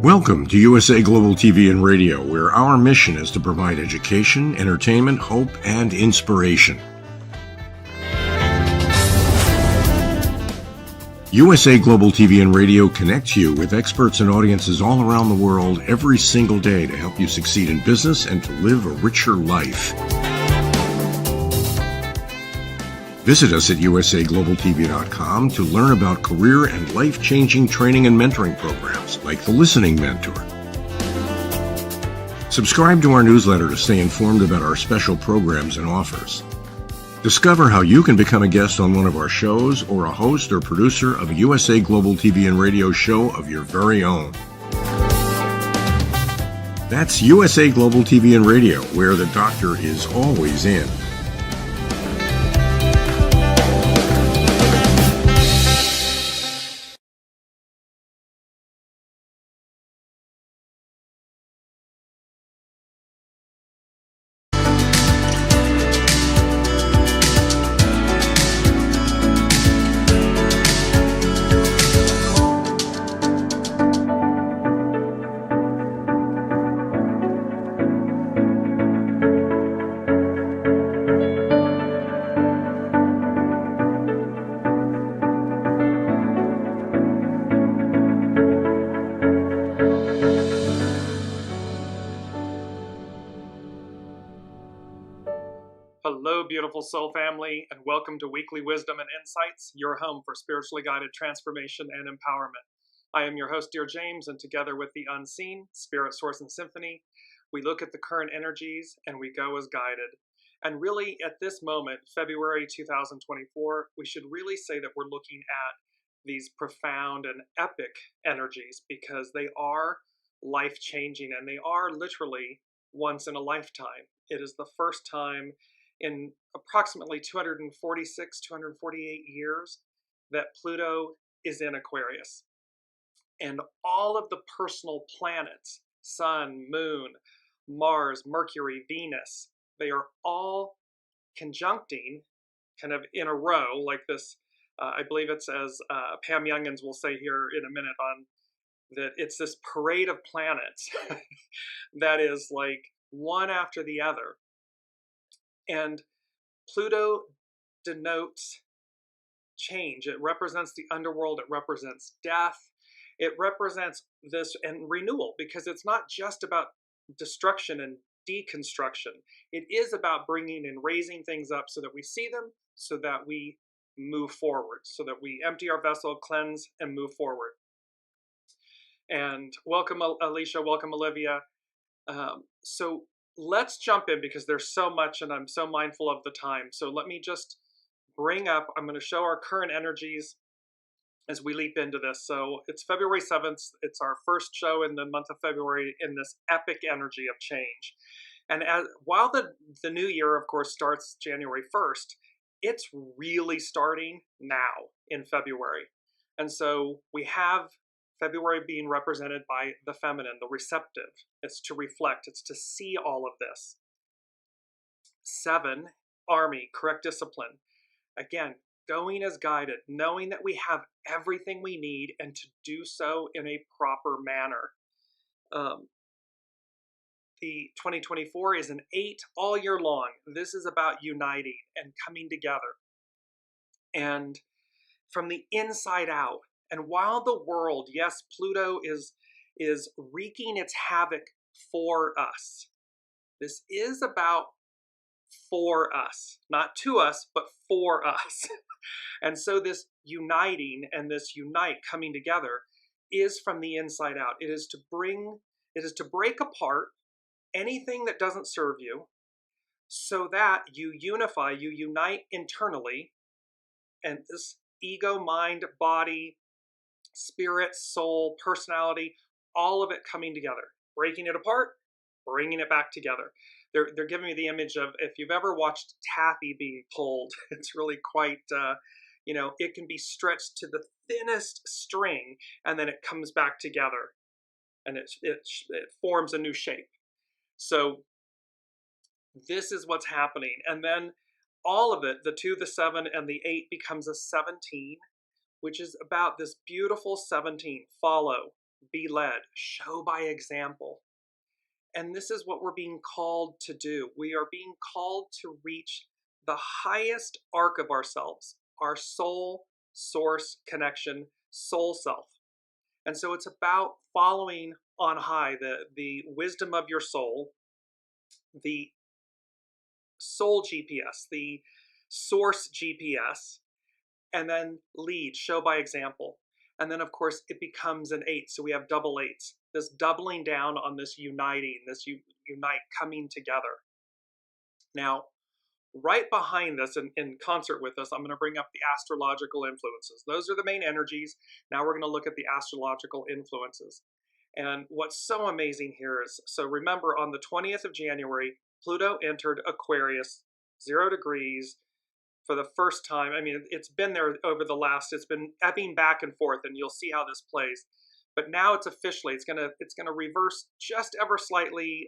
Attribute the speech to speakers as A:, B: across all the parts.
A: Welcome to USA Global TV and Radio, where our mission is to provide education, entertainment, hope, and inspiration. USA Global TV and Radio connects you with experts and audiences all around the world every single day to help you succeed in business and to live a richer life. Visit us at usaglobaltv.com to learn about career and life-changing training and mentoring programs like the Listening Mentor. Subscribe to our newsletter to stay informed about our special programs and offers. Discover how you can become a guest on one of our shows or a host or producer of a USA Global TV and Radio show of your very own. That's USA Global TV and Radio, where the doctor is always in.
B: Hello, beautiful soul family, and welcome to Weekly Wisdom and Insights, your home for spiritually guided transformation and empowerment. I am your host, Dearjames, and together with the unseen, Spirit, Source, and Symphony, we look at the current energies and we go as guided. And really, at this moment, February 2024, we should really say that we're looking at these profound and epic energies because they are life-changing and they are literally once in a lifetime. It is the first time in approximately 248 years that Pluto is in Aquarius. And all of the personal planets, Sun, Moon, Mars, Mercury, Venus, they are all conjuncting kind of in a row like this. I believe it's as Pam Youngins will say here in a minute on that it's this parade of planets that is like one after the other. And Pluto denotes change. It represents the underworld. It represents death. It represents this and renewal because it's not just about destruction and deconstruction. It is about bringing and raising things up so that we see them, so that we move forward, so that we empty our vessel, cleanse, and move forward. And welcome, Alicia. Welcome, Olivia. So let's jump in because there's so much and I'm so mindful of the time. So let me just bring up, I'm going to show our current energies as we leap into this. So it's February 7th. It's our first show in the month of February in this epic energy of change. And while the new year, of course, starts January 1st, it's really starting now in February. And so we have February being represented by the feminine, the receptive. It's to reflect, it's to see all of this. 7, Army, correct discipline. Again, going as guided, knowing that we have everything we need and to do so in a proper manner. The 2024 is an 8 all year long. This is about uniting and coming together. And from the inside out. And while the world, yes, Pluto is wreaking its havoc for us. This is about for us, not to us, but for us. And so this uniting and this unite coming together is from the inside out. It is to break apart anything that doesn't serve you so that you unify, you unite internally, and this ego, mind, body, spirit, soul, personality, all of it coming together, breaking it apart, bringing it back together. They're giving me the image of if you've ever watched taffy being pulled, it's really quite, it can be stretched to the thinnest string and then it comes back together and it forms a new shape. So this is what's happening. And then all of it, the 2, the 7, and the 8 becomes a 17, which is about this beautiful 17, follow, be led, show by example. And this is what we're being called to do. We are being called to reach the highest arc of ourselves, our soul, source, connection, soul self. And so it's about following on high the wisdom of your soul, the soul GPS, the source GPS, and then lead, show by example. And then, of course, it becomes an 8. So we have double 8s, this doubling down on this uniting, this unite, coming together. Now, right behind this, in concert with us, I'm going to bring up the astrological influences. Those are the main energies. Now we're going to look at the astrological influences. And what's so amazing here is, so remember, on the 20th of January, Pluto entered Aquarius, 0 degrees, for the first time. I mean, it's been there over the last, it's been ebbing back and forth, and you'll see how this plays. But now it's officially, it's gonna reverse just ever slightly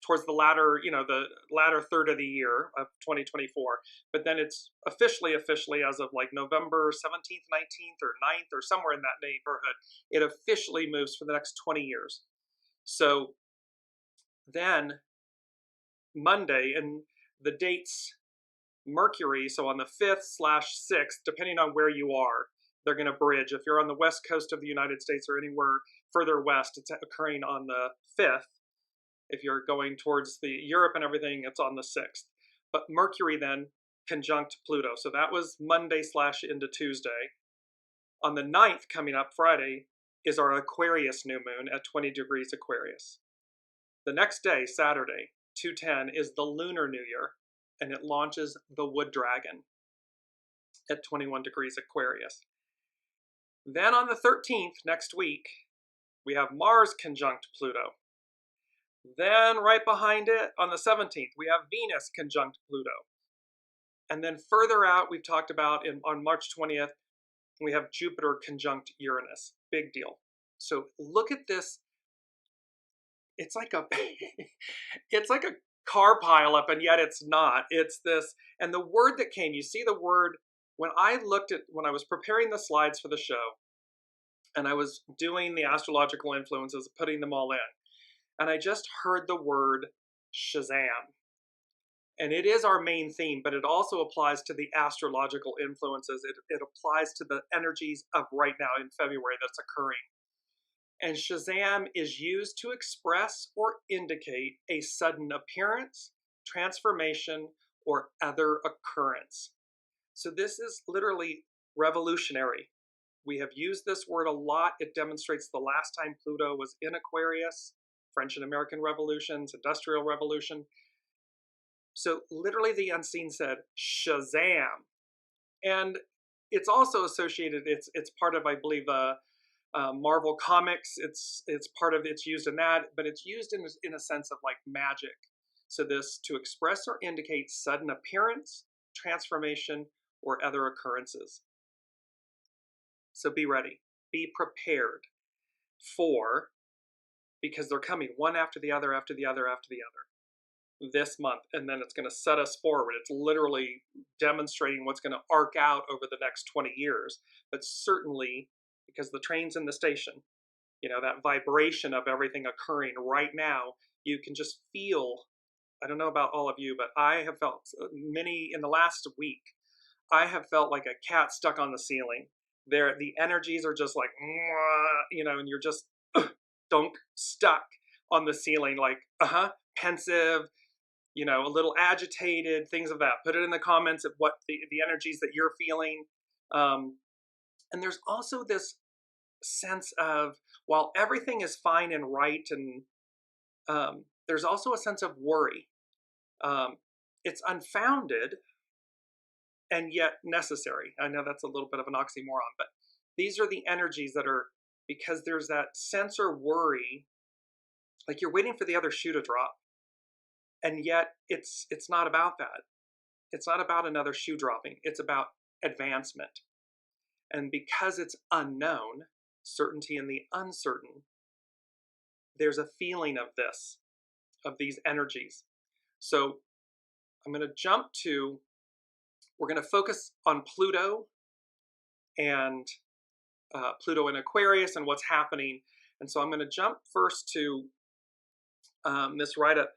B: towards the latter third of the year of 2024. But then it's officially as of like November 17th, 19th, or 9th, or somewhere in that neighborhood, it officially moves for the next 20 years. So then Monday, and the dates, Mercury, so on the 5th/6th, depending on where you are, they're going to bridge. If you're on the west coast of the United States or anywhere further west, it's occurring on the 5th. If you're going towards the Europe and everything, it's on the 6th. But Mercury then conjunct Pluto. So that was Monday / into Tuesday. On the 9th, coming up Friday, is our Aquarius new moon at 20 degrees Aquarius. The next day, Saturday, 2/10, is the lunar new year, and it launches the Wood Dragon at 21 degrees Aquarius. Then on the 13th, next week, we have Mars conjunct Pluto. Then right behind it, on the 17th, we have Venus conjunct Pluto. And then further out, we've talked about on March 20th, we have Jupiter conjunct Uranus. Big deal. So look at this. It's like a it's like a car pileup, and yet it's not. It's this, and the word that came, you see the word, when I was preparing the slides for the show, and I was doing the astrological influences, putting them all in, and I just heard the word Shazam. And it is our main theme, but it also applies to the astrological influences. It applies to the energies of right now in February that's occurring. And Shazam is used to express or indicate a sudden appearance, transformation, or other occurrence. So this is literally revolutionary. We have used this word a lot. It demonstrates the last time Pluto was in Aquarius, French and American revolutions, Industrial Revolution. So literally the unseen said, Shazam. And it's also associated, it's part of, I believe, Marvel Comics. It's used in that, but it's used in a sense of like magic. So this, to express or indicate sudden appearance, transformation, or other occurrences. So be ready, be prepared for, because they're coming one after the other, after the other, after the other this month, and then it's going to set us forward. It's literally demonstrating what's going to arc out over the next 20 years, but certainly, because the train's in the station, you know, that vibration of everything occurring right now, you can just feel, I don't know about all of you, but I have felt many in the last week, I have felt like a cat stuck on the ceiling. The energies are just like, you know, and you're just stuck on the ceiling, like, pensive, you know, a little agitated, things of that. Put it in the comments of what the energies that you're feeling. And there's also this sense of, while everything is fine and right, and there's also a sense of worry. It's unfounded and yet necessary. I know that's a little bit of an oxymoron, but these are the energies that are, because there's that sense or worry, like you're waiting for the other shoe to drop. And yet it's not about that. It's not about another shoe dropping. It's about advancement. And because it's unknown, certainty in the uncertain, there's a feeling of this, of these energies. So I'm going to jump to, we're going to focus on Pluto and Pluto in Aquarius and what's happening. And so I'm going to jump first to this write-up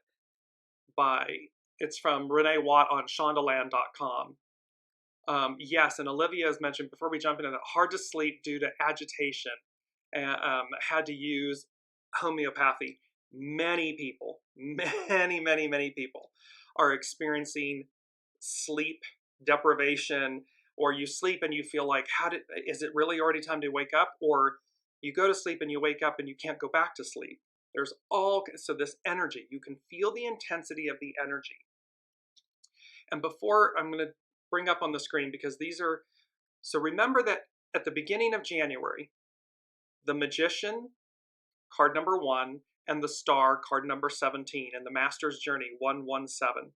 B: it's from Renee Watt on shondaland.com. Yes, and Olivia has mentioned before we jump into that, hard to sleep due to agitation, and had to use homeopathy. Many people, many people are experiencing sleep deprivation, or you sleep and you feel like, is it really already time to wake up? Or you go to sleep and you wake up and you can't go back to sleep. So this energy, you can feel the intensity of the energy. And before I'm going to bring up on the screen, because so remember that at the beginning of January, the Magician, card number 1, and the Star, card number 17, and the Master's Journey, 117.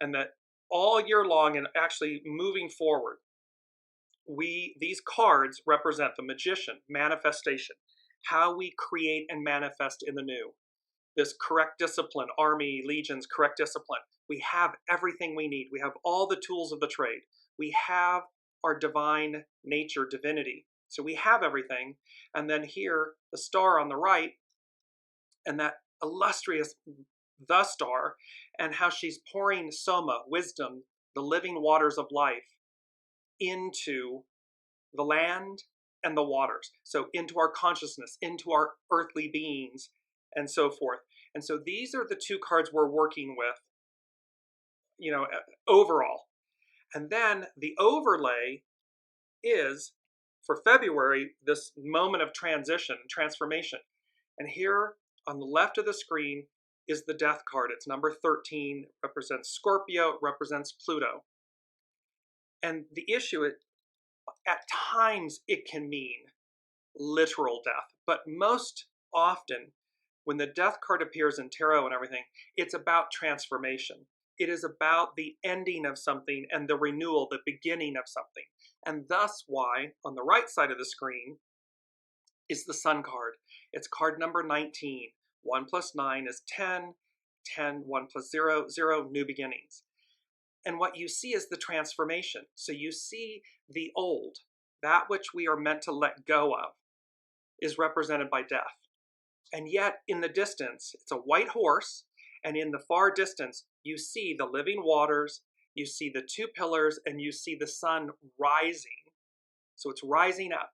B: And that all year long, and actually moving forward, these cards represent the Magician, manifestation, how we create and manifest in the new. This correct discipline, army, legions, correct discipline. We have everything we need. We have all the tools of the trade. We have our divine nature, divinity. So we have everything. And then here, the Star on the right, and that illustrious, the Star, and how she's pouring soma, wisdom, the living waters of life, into the land and the waters. So into our consciousness, into our earthly beings, and so forth. And so these are the 2 cards we're working with, overall. And then the overlay is, for February, this moment of transition, transformation. And here on the left of the screen is the Death card. It's number 13, represents Scorpio, represents Pluto. And the issue, at times it can mean literal death, but most often when the Death card appears in tarot and everything, it's about transformation. It is about the ending of something and the renewal, the beginning of something. And thus why, on the right side of the screen, is the Sun card. It's card number 19. 1 plus 9 is 10. 10, 1 plus 0, 0, new beginnings. And what you see is the transformation. So you see the old, that which we are meant to let go of, is represented by death. And yet, in the distance, it's a white horse, and in the far distance, you see the living waters, you see the 2 pillars, and you see the sun rising. So it's rising up.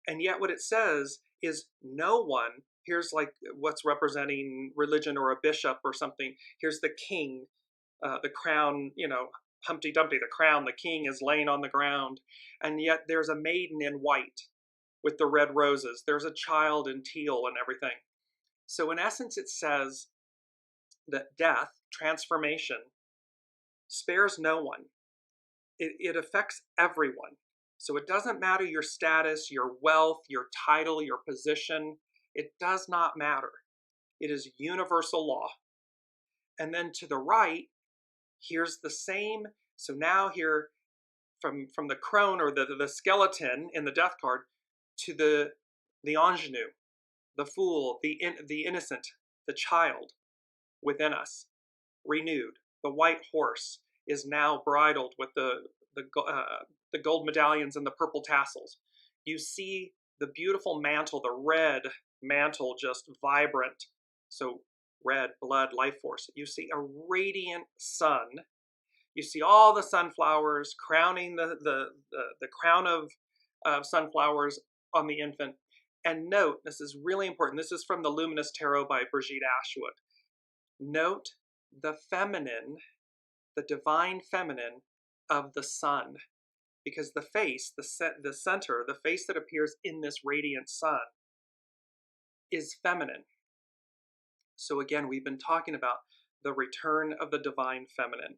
B: And yet what it says is no one, here's like what's representing religion or a bishop or something, here's the king, the crown, Humpty Dumpty, the crown, the king is laying on the ground, and yet there's a maiden in white with the red roses. There's a child in teal and everything. So in essence, it says that death, transformation, spares no one. It affects everyone. So it doesn't matter your status, your wealth, your title, your position. It does not matter. It is universal law. And then to the right, here's the same. So now here, from the crone or the skeleton in the Death card to the ingenue, the fool, the innocent, the child within us, renewed. The white horse is now bridled with the gold medallions and the purple tassels. You see the beautiful mantle, the red mantle, just vibrant. So red, blood, life force. You see a radiant sun. You see all the sunflowers crowning the crown of sunflowers on the infant. And note, this is really important. This is from the Luminous Tarot by Brigitte Ashwood. Note the feminine, the divine feminine of the sun, because the face, the center, the face that appears in this radiant sun is feminine. So again, we've been talking about the return of the divine feminine,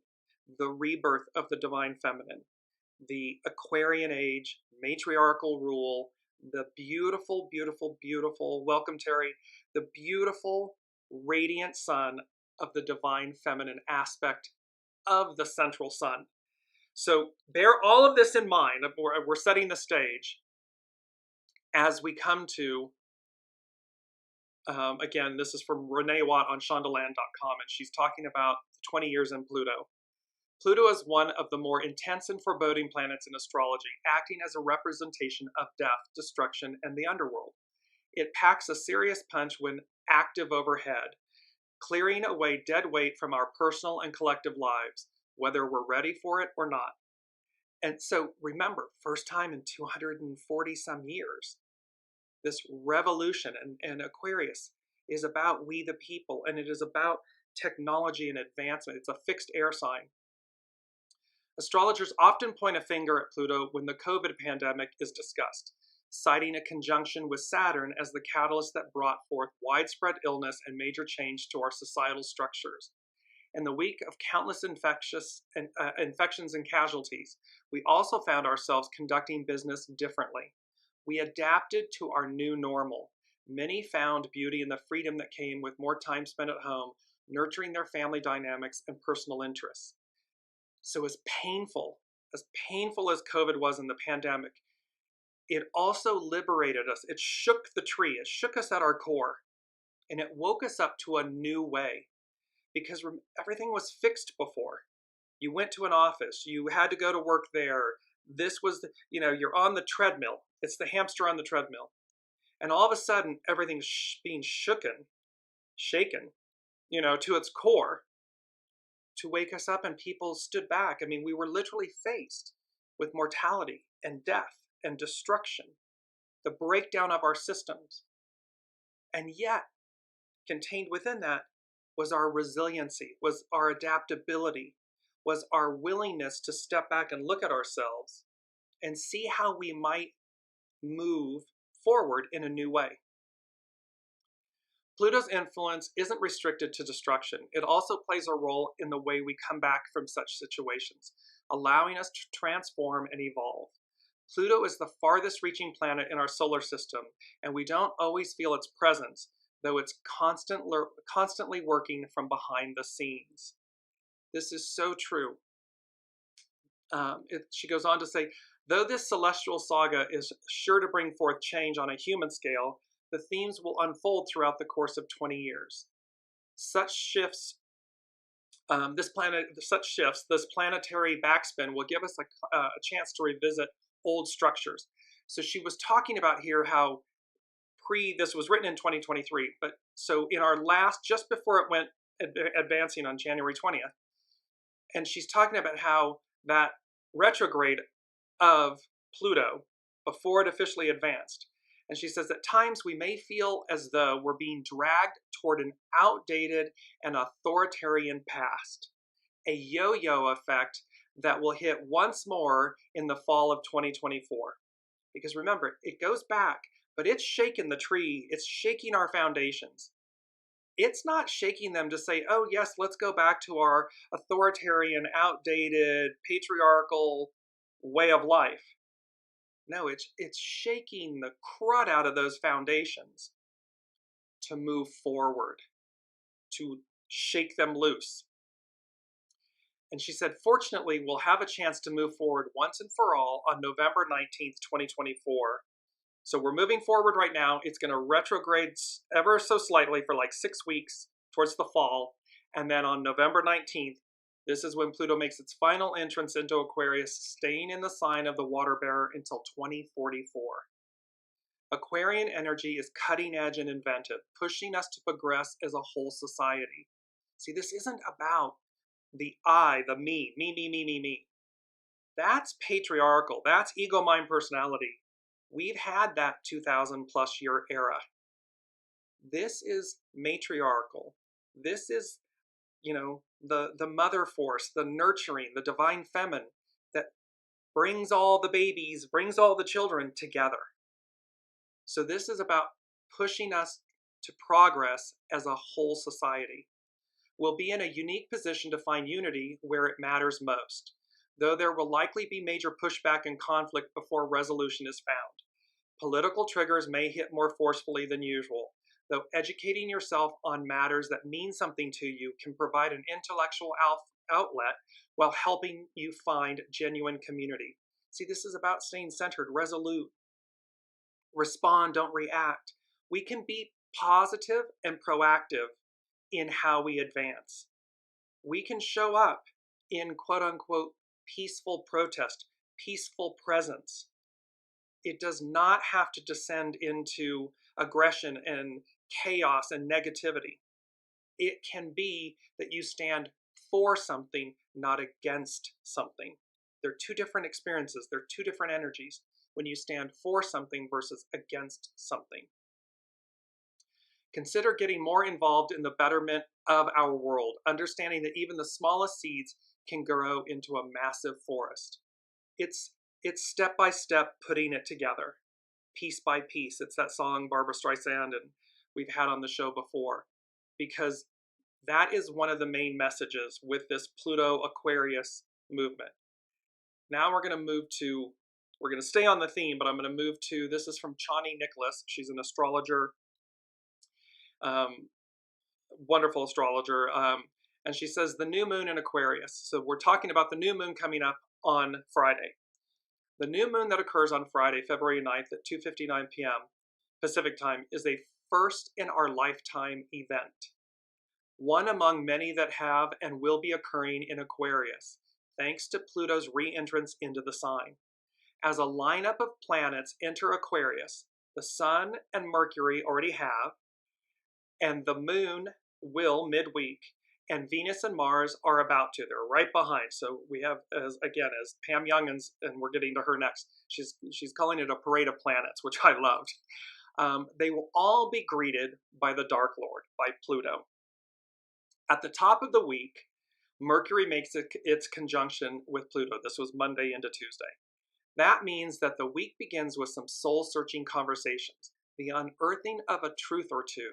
B: the rebirth of the divine feminine, the Aquarian age, matriarchal rule, the beautiful, beautiful, beautiful, welcome Terry, the beautiful radiant sun of the divine feminine aspect of the central sun. So bear all of this in mind. We're setting the stage as we come to, again, this is from Renee Watt on shondaland.com, and she's talking about 20 years in Pluto. Pluto is one of the more intense and foreboding planets in astrology, acting as a representation of death, destruction, and the underworld. It packs a serious punch when active overhead, clearing away dead weight from our personal and collective lives, whether we're ready for it or not. And so remember, first time in 240 some years, this revolution and Aquarius is about we the people, and it is about technology and advancement. It's a fixed air sign. Astrologers often point a finger at Pluto when the COVID pandemic is discussed, citing a conjunction with Saturn as the catalyst that brought forth widespread illness and major change to our societal structures. In the week of countless infections and casualties, we also found ourselves conducting business differently. We adapted to our new normal. Many found beauty in the freedom that came with more time spent at home, nurturing their family dynamics and personal interests. So as painful as COVID was in the pandemic, it also liberated us. It shook the tree. It shook us at our core, and it woke us up to a new way, because everything was fixed before. You went to an office. You had to go to work there. This was, you're on the treadmill. It's the hamster on the treadmill. And all of a sudden, everything's being shaken, to its core, to wake us up, and people stood back. I mean, we were literally faced with mortality and death and destruction, the breakdown of our systems. And yet, contained within that was our resiliency, was our adaptability, was our willingness to step back and look at ourselves and see how we might move forward in a new way. Pluto's influence isn't restricted to destruction. It also plays a role in the way we come back from such situations, allowing us to transform and evolve. Pluto is the farthest reaching planet in our solar system, and we don't always feel its presence, though it's constantly working from behind the scenes. This is so true. She goes on to say, though this celestial saga is sure to bring forth change on a human scale, the themes will unfold throughout the course of 20 years. Such shifts, this planetary backspin will give us a chance to revisit old structures. So she was talking about here how this was written in 2023, but so in our last, just before it went advancing on January 20th, and she's talking about how that retrograde of Pluto, before it officially advanced, and she says, at times we may feel as though we're being dragged toward an outdated and authoritarian past, a yo-yo effect that will hit once more in the fall of 2024. Because remember, it goes back, but it's shaking the tree. It's shaking our foundations. It's not shaking them to say, oh yes, let's go back to our authoritarian, outdated, patriarchal way of life. No, it's shaking the crud out of those foundations to move forward, to shake them loose. And she said, fortunately, we'll have a chance to move forward once and for all on November 19th, 2024. So we're moving forward right now. It's going to retrograde ever so slightly for like 6 weeks towards the fall. And then on November 19th, this is when Pluto makes its final entrance into Aquarius, staying in the sign of the water bearer until 2044. Aquarian energy is cutting edge and inventive, pushing us to progress as a whole society. See, this isn't about the I, the me. That's patriarchal. That's ego, mind, personality. We've had that 2,000 plus year era. This is matriarchal. This is, the mother force, the nurturing, the divine feminine that brings all the babies, brings all the children together. So this is about pushing us to progress as a whole society. We'll be in a unique position to find unity where it matters most, though there will likely be major pushback and conflict before resolution is found. Political triggers may hit more forcefully than usual, though educating yourself on matters that mean something to you can provide an intellectual outlet while helping you find genuine community. See, this is about staying centered, resolute. Respond, don't react. We can be positive and proactive in how we advance. We can show up in quote unquote peaceful protest, peaceful presence. It does not have to descend into aggression and chaos and negativity. It can be that you stand for something, not against something. They're two different experiences. They're two different energies when you stand for something versus against something. Consider getting more involved in the betterment of our world, understanding that even the smallest seeds can grow into a massive forest. It's step by step putting it together, piece by piece. It's that song Barbara Streisand and we've had on the show before, because that is one of the main messages with this Pluto Aquarius movement. Now we're going to stay on the theme, but I'm going to move to, this is from Chani Nicholas. She's an astrologer, wonderful astrologer. And she says the new moon in Aquarius. So we're talking about the new moon coming up on Friday. The new moon that occurs on Friday, February 9th at 2:59 p.m. Pacific time is a first in our lifetime event. One among many that have and will be occurring in Aquarius, thanks to Pluto's re-entrance into the sign. As a lineup of planets enter Aquarius, the Sun and Mercury already have, and the Moon will midweek, and Venus and Mars are about to. They're right behind. So we have, as Pam Youngins, and we're getting to her next, she's calling it a parade of planets, which I loved. They will all be greeted by the Dark Lord, by Pluto. At the top of the week, Mercury makes its conjunction with Pluto. This was Monday into Tuesday. That means that the week begins with some soul-searching conversations, the unearthing of a truth or two,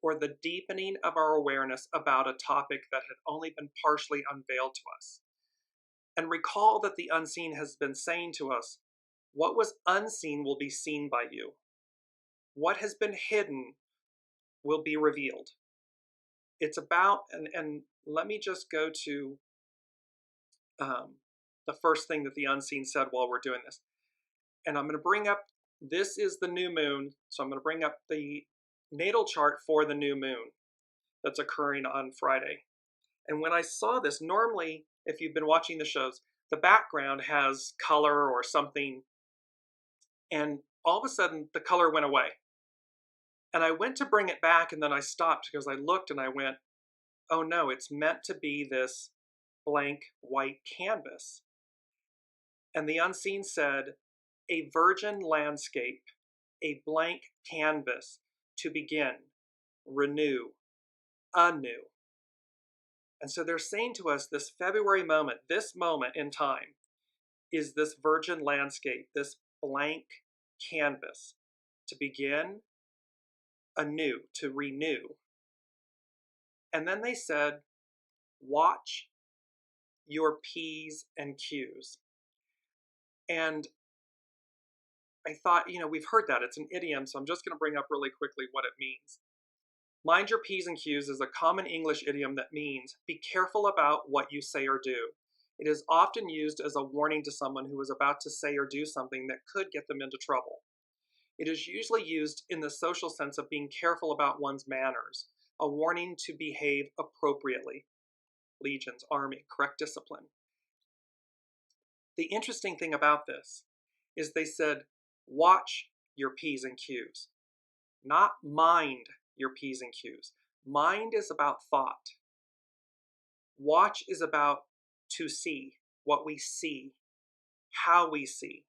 B: or the deepening of our awareness about a topic that had only been partially unveiled to us. And recall that the unseen has been saying to us, what was unseen will be seen by you. What has been hidden will be revealed. It's about, and let me just go to the first thing that the unseen said while we're doing this. And I'm going to bring up, this is the new moon, so I'm going to bring up the natal chart for the new moon that's occurring on Friday. And when I saw this, normally, if you've been watching the shows, the background has color or something, and all of a sudden the color went away. And I went to bring it back, and then I stopped because I looked and I went, oh no, it's meant to be this blank white canvas. And the unseen said, a virgin landscape, a blank canvas to begin, renew, anew. And so they're saying to us this February moment, this moment in time, is this virgin landscape, this blank canvas to begin anew, to renew. And then they said, watch your P's and Q's. And I thought, we've heard that. It's an idiom, so I'm just going to bring up really quickly what it means. Mind your P's and Q's is a common English idiom that means be careful about what you say or do. It is often used as a warning to someone who is about to say or do something that could get them into trouble. It is usually used in the social sense of being careful about one's manners, a warning to behave appropriately. Legions, army, correct discipline. The interesting thing about this is they said, watch your P's and Q's, not mind your P's and Q's. Mind is about thought. Watch is about to see, what we see, how we see.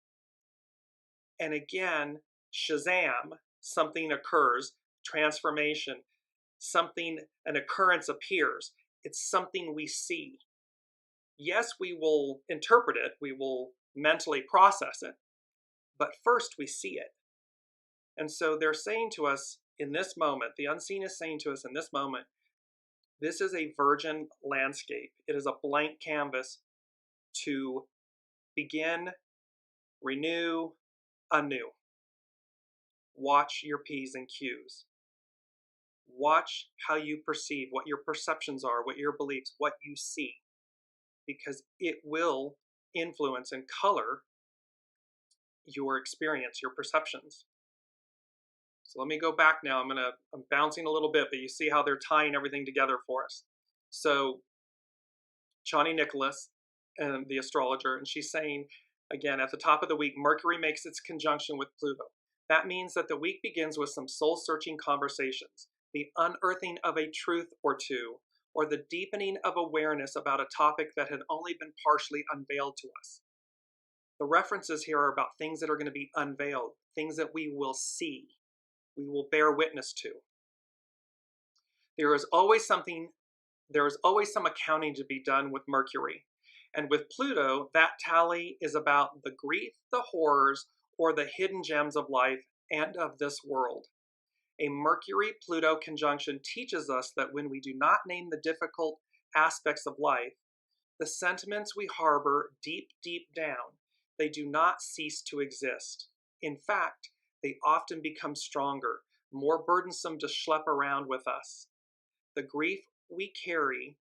B: And again, Shazam, something occurs, transformation, an occurrence appears. It's something we see. Yes, we will interpret it, we will mentally process it, but first we see it. And so they're saying to us in this moment, the unseen is saying to us in this moment, this is a virgin landscape. It is a blank canvas to begin, renew, anew. Watch your P's and Q's. Watch how you perceive, what your perceptions are, what your beliefs, what you see, because it will influence and color your experience, your perceptions. So let me go back now. I'm bouncing a little bit, but you see how they're tying everything together for us. So Chani Nicholas, and the astrologer, and she's saying, again, at the top of the week, Mercury makes its conjunction with Pluto. That means that the week begins with some soul-searching conversations, the unearthing of a truth or two, or the deepening of awareness about a topic that had only been partially unveiled to us. The references here are about things that are going to be unveiled, things that we will see, we will bear witness to. There is always some accounting to be done with Mercury. And with Pluto, that tally is about the grief, the horrors, or the hidden gems of life and of this world. A Mercury-Pluto conjunction teaches us that when we do not name the difficult aspects of life, the sentiments we harbor deep, deep down, they do not cease to exist. In fact, they often become stronger, more burdensome to schlep around with us. The grief we carry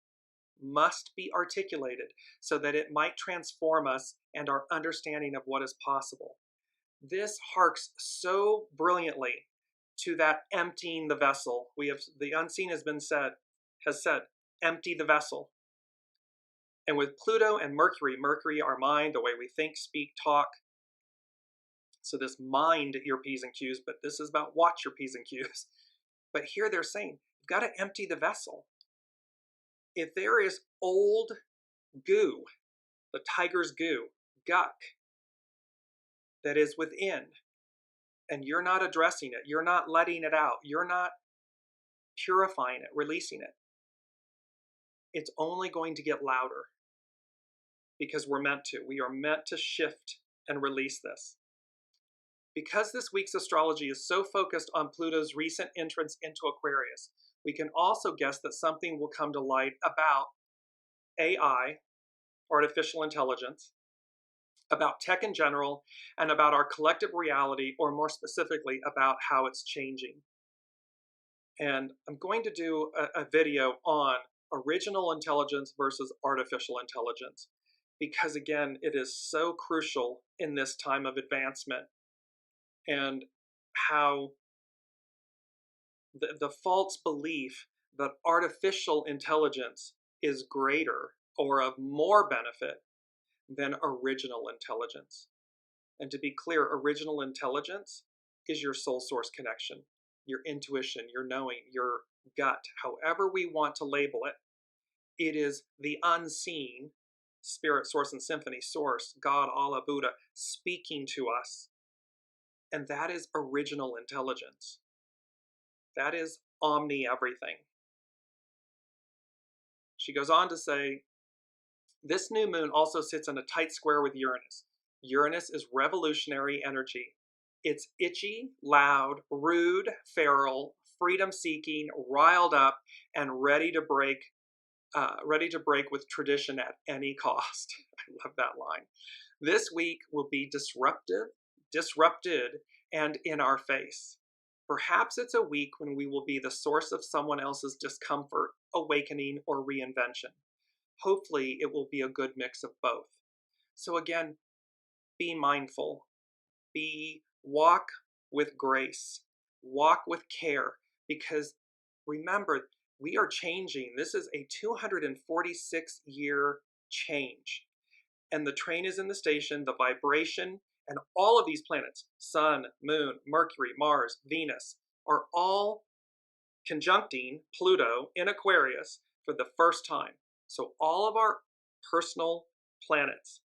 B: must be articulated so that it might transform us and our understanding of what is possible. This harks so brilliantly to that emptying the vessel. The unseen has said, empty the vessel. And with Pluto and Mercury, our mind, the way we think, speak, talk. So this mind your P's and Q's, but this is about watch your P's and Q's. But here they're saying, you've got to empty the vessel. If there is old goo, the tiger's goo, guck, that is within, and you're not addressing it, you're not letting it out, you're not purifying it, releasing it, it's only going to get louder because we are meant to shift and release this. Because this week's astrology is so focused on Pluto's recent entrance into Aquarius, we can also guess that something will come to light about AI, artificial intelligence, about tech in general, and about our collective reality, or more specifically, about how it's changing. And I'm going to do a video on original intelligence versus artificial intelligence, because again, it is so crucial in this time of advancement, and how the false belief that artificial intelligence is greater or of more benefit than original intelligence. And to be clear, original intelligence is your soul source connection, your intuition, your knowing, your gut, however we want to label it. It is the unseen spirit, source, and symphony, source, God, Allah, Buddha, speaking to us. And that is original intelligence. That is omni everything. She goes on to say, this new moon also sits in a tight square with Uranus. Uranus is revolutionary energy. It's itchy, loud, rude, feral, freedom-seeking, riled up, and ready to break with tradition at any cost. I love that line. This week will be disrupted, and in our face. Perhaps it's a week when we will be the source of someone else's discomfort, awakening, or reinvention. Hopefully, it will be a good mix of both. So again, be mindful. Walk with grace. Walk with care. Because remember, we are changing. This is a 246-year change. And the train is in the station, the vibration, and all of these planets, Sun, Moon, Mercury, Mars, Venus, are all conjuncting Pluto in Aquarius for the first time. So all of our personal planets,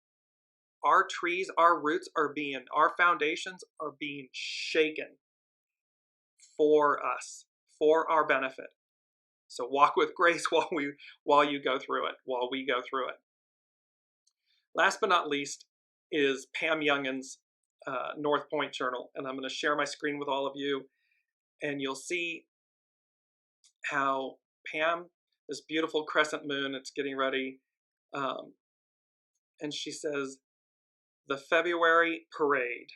B: our trees, our roots our foundations are being shaken for us, for our benefit. So walk with grace while we go through it. Last but not least is Pam Youngin's North Point Journal. And I'm going to share my screen with all of you. And you'll see how Pam, this beautiful crescent moon, it's getting ready. And she says, the February parade.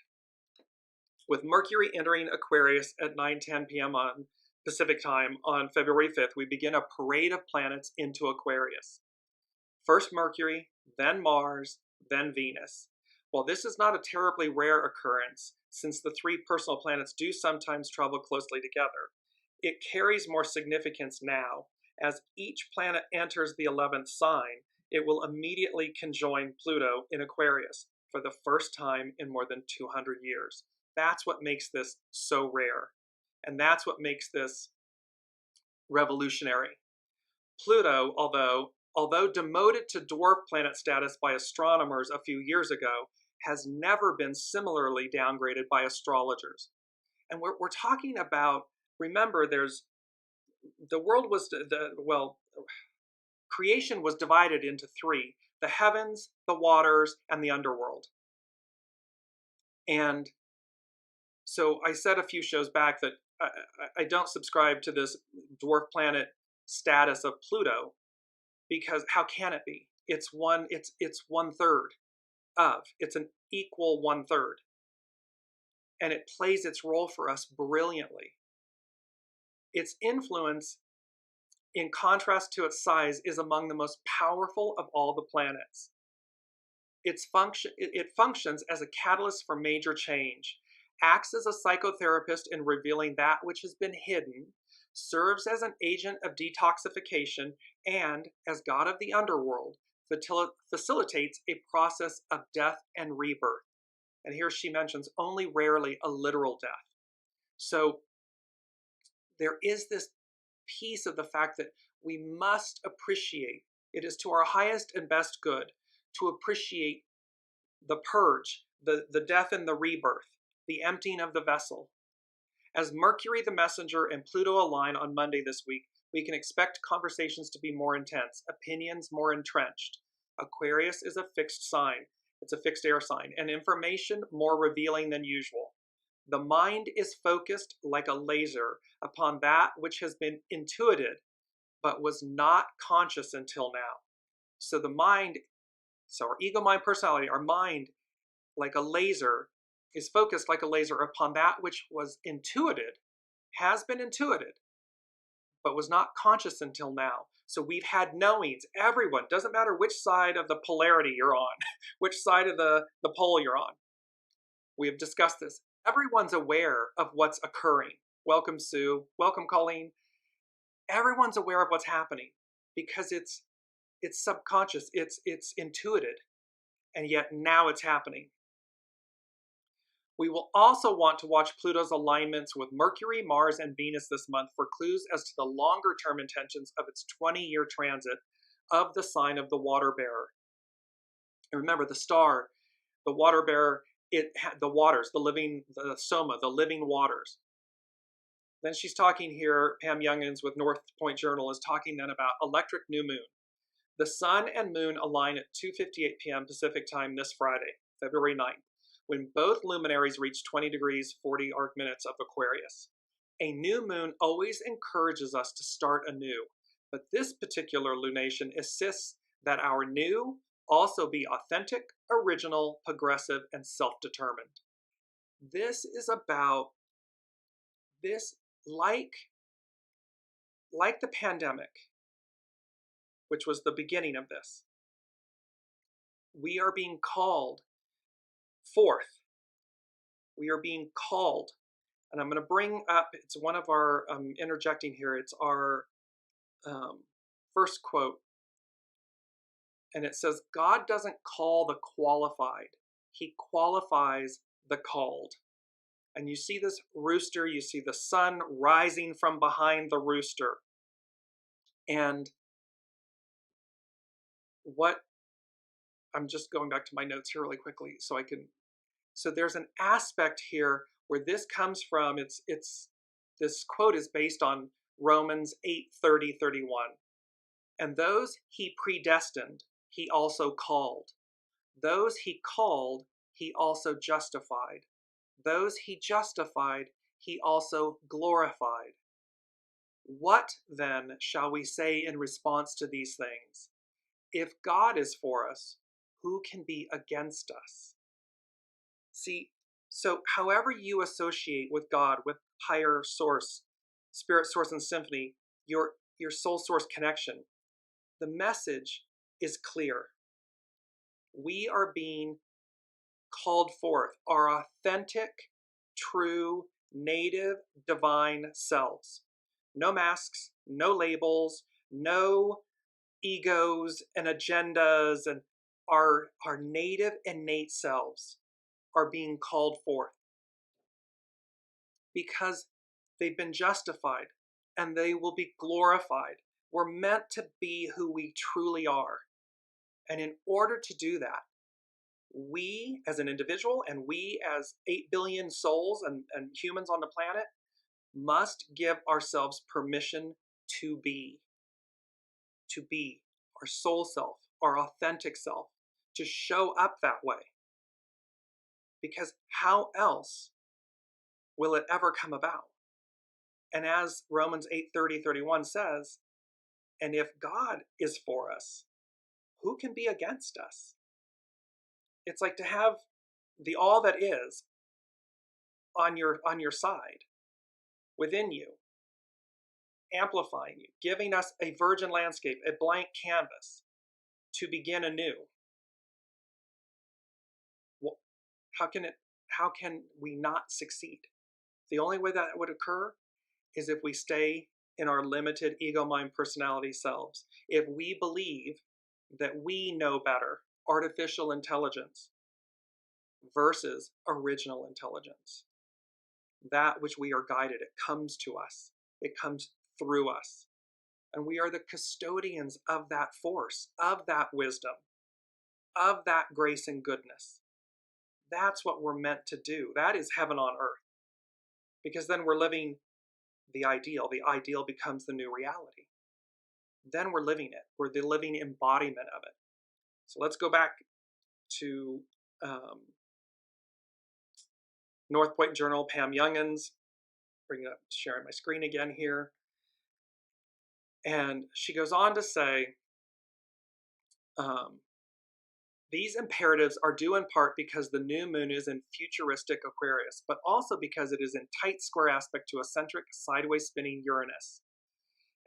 B: With Mercury entering Aquarius at 9:10 p.m. on Pacific time on February 5th, we begin a parade of planets into Aquarius. First Mercury, then Mars, then Venus. While this is not a terribly rare occurrence, since the three personal planets do sometimes travel closely together, it carries more significance now, as each planet enters the 11th sign it will immediately conjoin Pluto in Aquarius for the first time in more than 200 years. That's what makes this so rare. And that's what makes this revolutionary. Pluto, although demoted to dwarf planet status by astronomers a few years ago, has never been similarly downgraded by astrologers. And we're talking about, remember, creation was divided into three: the heavens, the waters, and the underworld. And so I said a few shows back that I don't subscribe to this dwarf planet status of Pluto, because how can it be? It's one third of. It's an equal 1/3. And it plays its role for us brilliantly. Its influence, in contrast to its size, is among the most powerful of all the planets. It functions as a catalyst for major change, acts as a psychotherapist in revealing that which has been hidden, serves as an agent of detoxification, and, as god of the underworld, facilitates a process of death and rebirth. And here she mentions only rarely a literal death. So there is this piece of the fact that we must appreciate, it is to our highest and best good to appreciate the purge, the death and the rebirth, the emptying of the vessel. As Mercury the messenger and Pluto align on Monday this week, we can expect conversations to be more intense, opinions more entrenched. Aquarius is a fixed sign. It's a fixed air sign, and information more revealing than usual. The mind is focused like a laser upon that which has been intuited, but was not conscious until now. So the mind, our ego, mind, personality, our mind, like a laser, is focused like a laser upon that which was intuited, has been intuited, but was not conscious until now. So we've had knowings, everyone, doesn't matter which side of the polarity you're on, which side of the pole you're on. We have discussed this. Everyone's aware of what's occurring. Welcome, Sue. Welcome, Colleen. Everyone's aware of what's happening because it's subconscious, it's intuited, and yet now it's happening. We will also want to watch Pluto's alignments with Mercury, Mars, and Venus this month for clues as to the longer-term intentions of its 20-year transit of the sign of the water bearer. And remember, the star, the water bearer, the waters, the soma, the living waters. Then she's talking here, Pam Youngins with North Point Journal is talking then about electric new moon. The sun and moon align at 2:58 p.m. Pacific time this Friday, February 9th, when both luminaries reach 20 degrees 40 arc minutes of Aquarius. A new moon always encourages us to start anew, but this particular lunation insists that our new also be authentic, original, progressive, and self-determined. This is about this, like the pandemic, which was the beginning of this. We are being called forth. We are being called. And I'm going to bring up, it's one of our, interjecting here, it's our first quote. And it says, God doesn't call the qualified. He qualifies the called. And you see this rooster, you see the sun rising from behind the rooster. And I'm just going back to my notes here really quickly so there's an aspect here where this comes from, this quote is based on Romans 8:30-31. And those he predestined, he also called. Those he called, he also justified. Those he justified, he also glorified. What then shall we say in response to these things? If God is for us, who can be against us? See, so however you associate with God, with higher source, spirit source and symphony, your soul source connection, the message is clear. We are being called forth, our authentic, true, native, divine selves. No masks, no labels, no egos and agendas, and our native innate selves are being called forth because they've been justified and they will be glorified. We're meant to be who we truly are. And in order to do that, we as an individual and we as 8 billion souls and humans on the planet must give ourselves permission to be our soul self, our authentic self, to show up that way. Because how else will it ever come about? And as Romans 8:30-31 says, and if God is for us, who can be against us? It's like to have the all that is on your side, within you, amplifying you, giving us a virgin landscape, a blank canvas to begin anew. Well, how can we not succeed? The only way that would occur is if we stay in our limited ego, mind, personality selves. If we believe that we know better artificial intelligence versus original intelligence, that which we are guided, it comes to us, it comes through us. And we are the custodians of that force, of that wisdom, of that grace and goodness. That's what we're meant to do. That is heaven on earth. Because then we're living the ideal. The ideal becomes the new reality. Then we're living it. We're the living embodiment of it. So let's go back to North Point Journal, Pam Youngins. Bring it up, sharing my screen again here. And she goes on to say, these imperatives are due in part because the new moon is in futuristic Aquarius, but also because it is in tight square aspect to eccentric sideways spinning Uranus.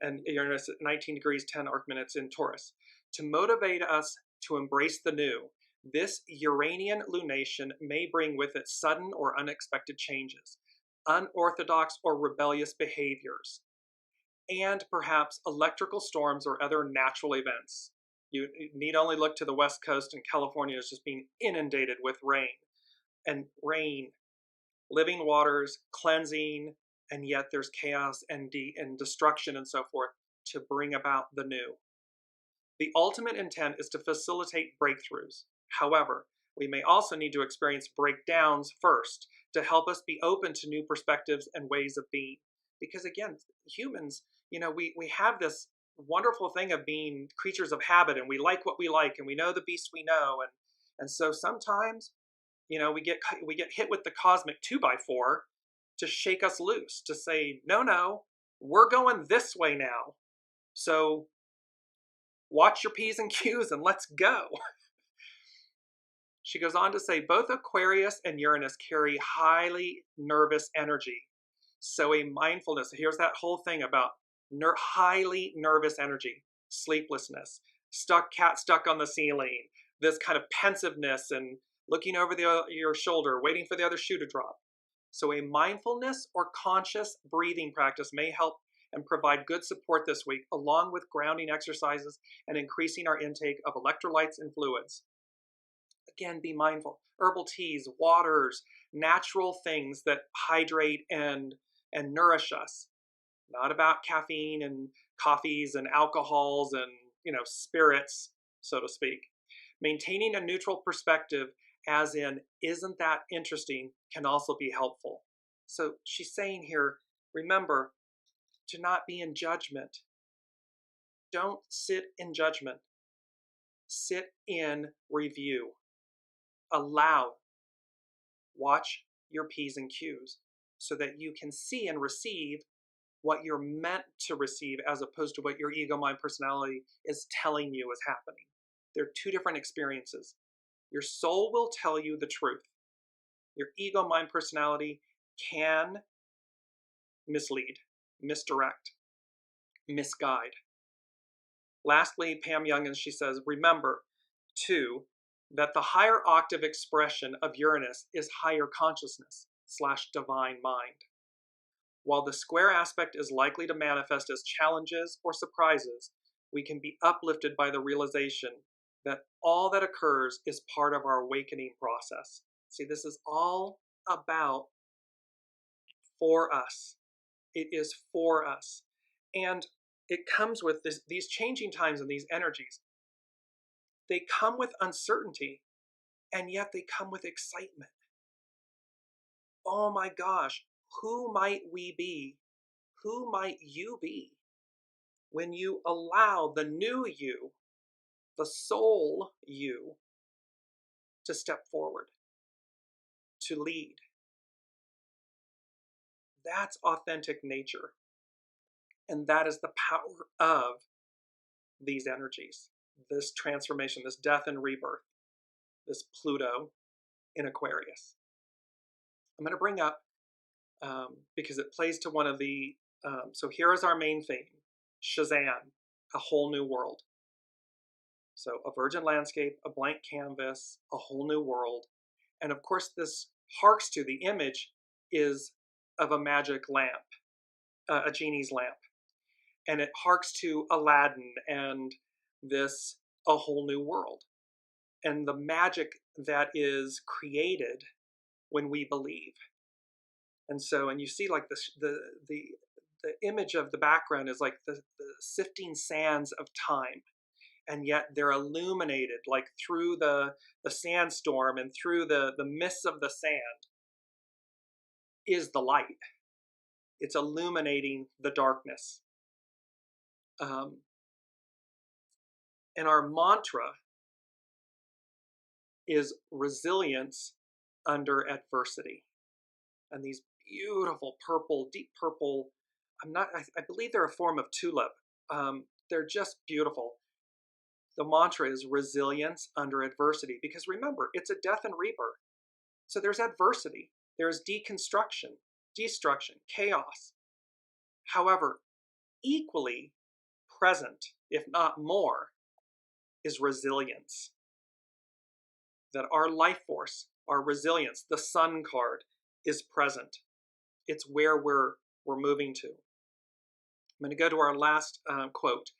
B: And Uranus at 19 degrees 10 arc minutes in Taurus. To motivate us to embrace the new, this Uranian lunation may bring with it sudden or unexpected changes, unorthodox or rebellious behaviors, and perhaps electrical storms or other natural events. You need only look to the West Coast, and California is just being inundated with rain. And rain, living waters, cleansing, and yet there's chaos and destruction and so forth to bring about the new. The ultimate intent is to facilitate breakthroughs. However, we may also need to experience breakdowns first to help us be open to new perspectives and ways of being. Because again, humans, we have this wonderful thing of being creatures of habit, and we like what we like, and we know the beast we know, and so sometimes, we get hit with the cosmic 2x4 to shake us loose, to say, no, we're going this way now. So watch your P's and Q's and let's go. She goes on to say, both Aquarius and Uranus carry highly nervous energy. So a mindfulness, here's that whole thing about highly nervous energy, sleeplessness, cat stuck on the ceiling, this kind of pensiveness and looking over your shoulder, waiting for the other shoe to drop. So a mindfulness or conscious breathing practice may help and provide good support this week, along with grounding exercises and increasing our intake of electrolytes and fluids. Again, be mindful. Herbal teas, waters, natural things that hydrate and nourish us. Not about caffeine and coffees and alcohols and, spirits, so to speak. Maintaining a neutral perspective, as in, isn't that interesting, can also be helpful. So she's saying here, remember to not be in judgment. Don't sit in judgment. Sit in review. Watch your P's and Q's so that you can see and receive what you're meant to receive, as opposed to what your ego, mind, personality is telling you is happening. They're two different experiences. Your soul will tell you the truth. Your ego, mind, personality can mislead, misdirect, misguide. Lastly, Pam Youngins, she says, remember, too, that the higher octave expression of Uranus is higher consciousness / divine mind. While the square aspect is likely to manifest as challenges or surprises, we can be uplifted by the realization that all that occurs is part of our awakening process. See, this is all about for us. It is for us. And it comes with these changing times and these energies. They come with uncertainty, and yet they come with excitement. Oh my gosh, who might we be? Who might you be when you allow the new you, the soul you, to step forward, to lead? That's authentic nature. And that is the power of these energies, this transformation, this death and rebirth, this Pluto in Aquarius. I'm going to bring up, because it plays to one of the, so here is our main theme, Shazam, a whole new world. So a virgin landscape, a blank canvas, a whole new world. And of course this harks to, the image is of a magic lamp, a genie's lamp. And it harks to Aladdin and this, a whole new world. And the magic that is created when we believe. And so, and you see like the image of the background is like the sifting sands of time. And yet they're illuminated like through the sandstorm and through the mists of the sand is the light. It's illuminating the darkness. And our mantra is resilience under adversity. And these beautiful purple, deep purple, I believe they're a form of tulip. They're just beautiful. The mantra is resilience under adversity, because remember, it's a death and rebirth. So there's adversity, there's deconstruction, destruction, chaos. However, equally present, if not more, is resilience. That our life force, our resilience, the sun card, is present. It's where we're moving to. I'm going to go to our last quote,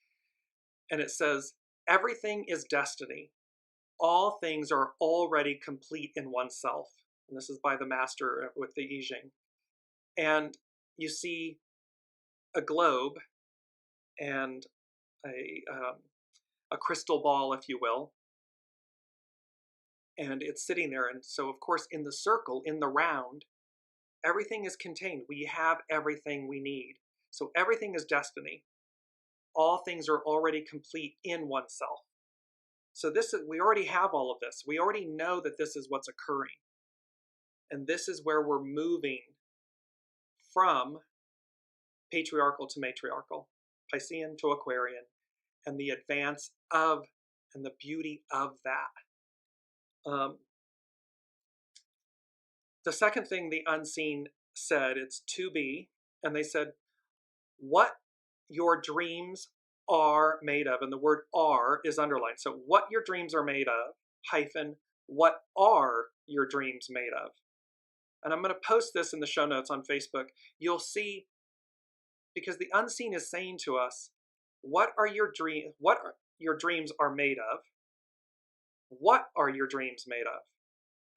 B: and it says, "Everything is destiny. All things are already complete in oneself." And this is by the master with the I Ching. And you see a globe and a crystal ball, if you will, and it's sitting there. And so, of course, in the circle, in the round, everything is contained. We have everything we need. So everything is destiny. All things are already complete in oneself. So we already have all of this. We already know that this is what's occurring. And this is where we're moving from patriarchal to matriarchal, Piscean to Aquarian, and the advance of and the beauty of that. The second thing the unseen said, it's to be, and they said, what your dreams are made of, and the word are is underlined. So what your dreams are made of, hyphen, what are your dreams made of? And I'm going to post this in the show notes on Facebook. You'll see, because the unseen is saying to us, what your dreams are made of? What are your dreams made of?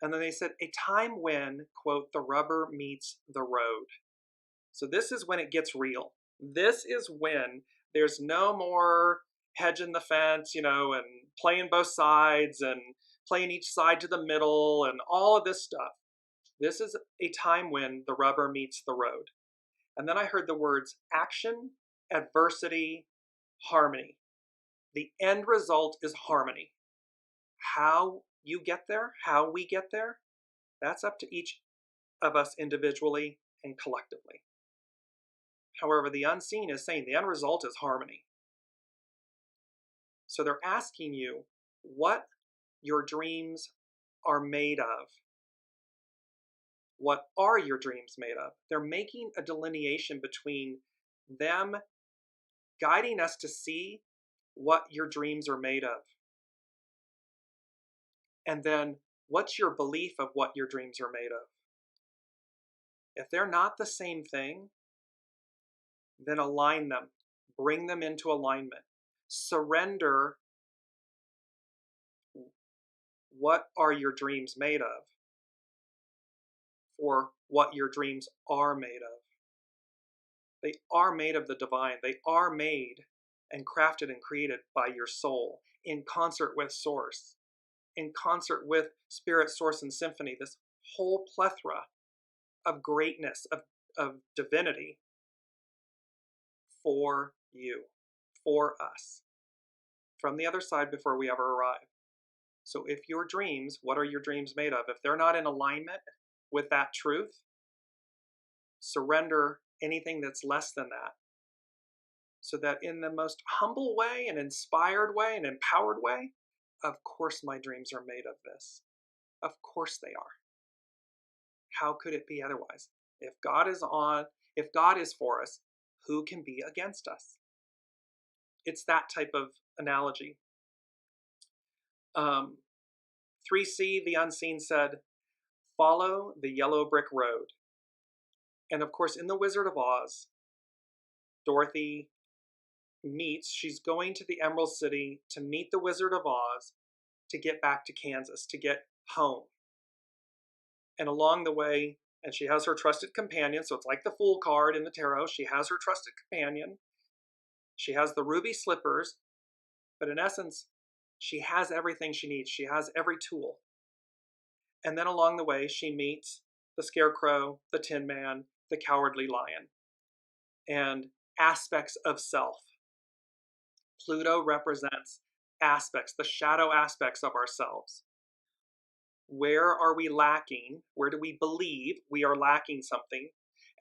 B: And then they said, a time when, quote, the rubber meets the road. So this is when it gets real. This is when there's no more hedging the fence, and playing both sides and playing each side to the middle and all of this stuff. This is a time when the rubber meets the road. And then I heard the words action, adversity, harmony. The end result is harmony. How you get there, how we get there, that's up to each of us individually and collectively. However, the unseen is saying the end result is harmony. So they're asking you what your dreams are made of. What are your dreams made of? They're making a delineation between them guiding us to see what your dreams are made of. And then what's your belief of what your dreams are made of? If they're not the same thing, then align them, bring them into alignment. surrender what are your dreams made of for what your dreams are made of. They are made of the divine. They are made and crafted and created by your soul in concert with Source, in concert with Spirit, Source, and Symphony, this whole plethora of greatness, of divinity for you, for us, from the other side before we ever arrive. So if your dreams, what are your dreams made of? If they're not in alignment with that truth, surrender anything that's less than that. So that in the most humble way and inspired way and empowered way, of course my dreams are made of this. Of course they are. How could it be otherwise? If God is for us, who can be against us? It's that type of analogy. 3C, the unseen, said, follow the yellow brick road. And of course, in The Wizard of Oz, Dorothy she's going to the Emerald City to meet the Wizard of Oz to get back to Kansas, to get home. And along the way, and she has her trusted companion, so it's like the Fool card in the tarot. She has her trusted companion. She has the ruby slippers, but in essence, she has everything she needs. She has every tool. And then along the way, she meets the Scarecrow, the Tin Man, the Cowardly Lion, and aspects of self. Pluto represents aspects, the shadow aspects of ourselves. Where are we lacking? Where do we believe we are lacking something?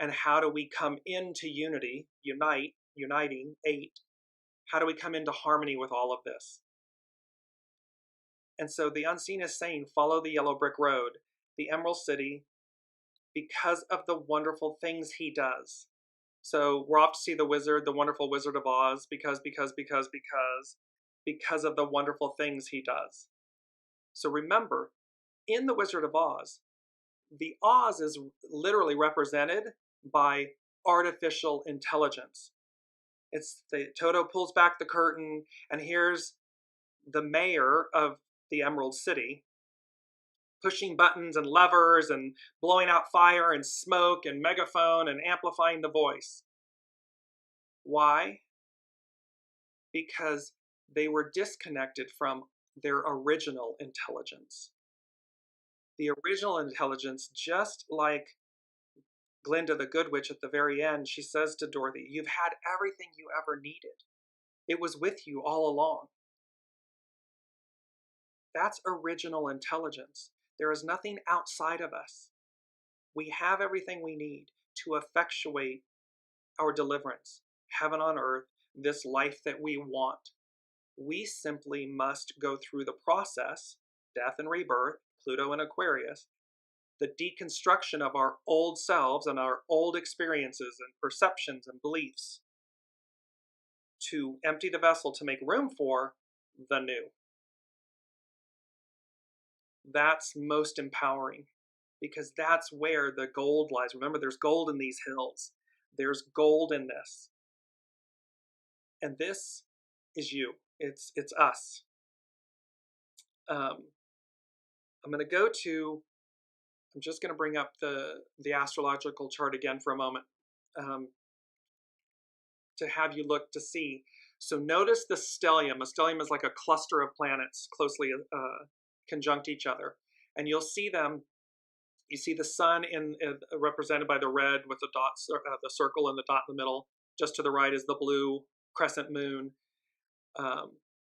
B: And how do we come into unity, uniting, 8? How do we come into harmony with all of this? And so the unseen is saying, follow the yellow brick road, the Emerald City, because of the wonderful things he does. So we're off to see the wizard, the wonderful Wizard of Oz, because of the wonderful things he does. So remember, in the Wizard of Oz, the Oz is literally represented by artificial intelligence. It's the Toto pulls back the curtain, and here's the mayor of the Emerald City pushing buttons and levers and blowing out fire and smoke and megaphone and amplifying the voice. Why? Because they were disconnected from their original intelligence. The original intelligence, just like Glinda the Good Witch at the very end, she says to Dorothy, you've had everything you ever needed. It was with you all along. That's original intelligence. There is nothing outside of us. We have everything we need to effectuate our deliverance, heaven on earth, this life that we want. We simply must go through the process, death and rebirth, Pluto and Aquarius, the deconstruction of our old selves and our old experiences and perceptions and beliefs to empty the vessel to make room for the new. That's most empowering, because that's where the gold lies. Remember, there's gold in these hills. There's gold in this. And this is you. It's us. I'm just going to bring up the astrological chart again for a moment to have you look to see. So notice the stellium. A stellium is like a cluster of planets closely conjunct each other. And you'll see them. You see the sun represented by the red with the dots, the circle and the dot in the middle. Just to the right is the blue crescent moon.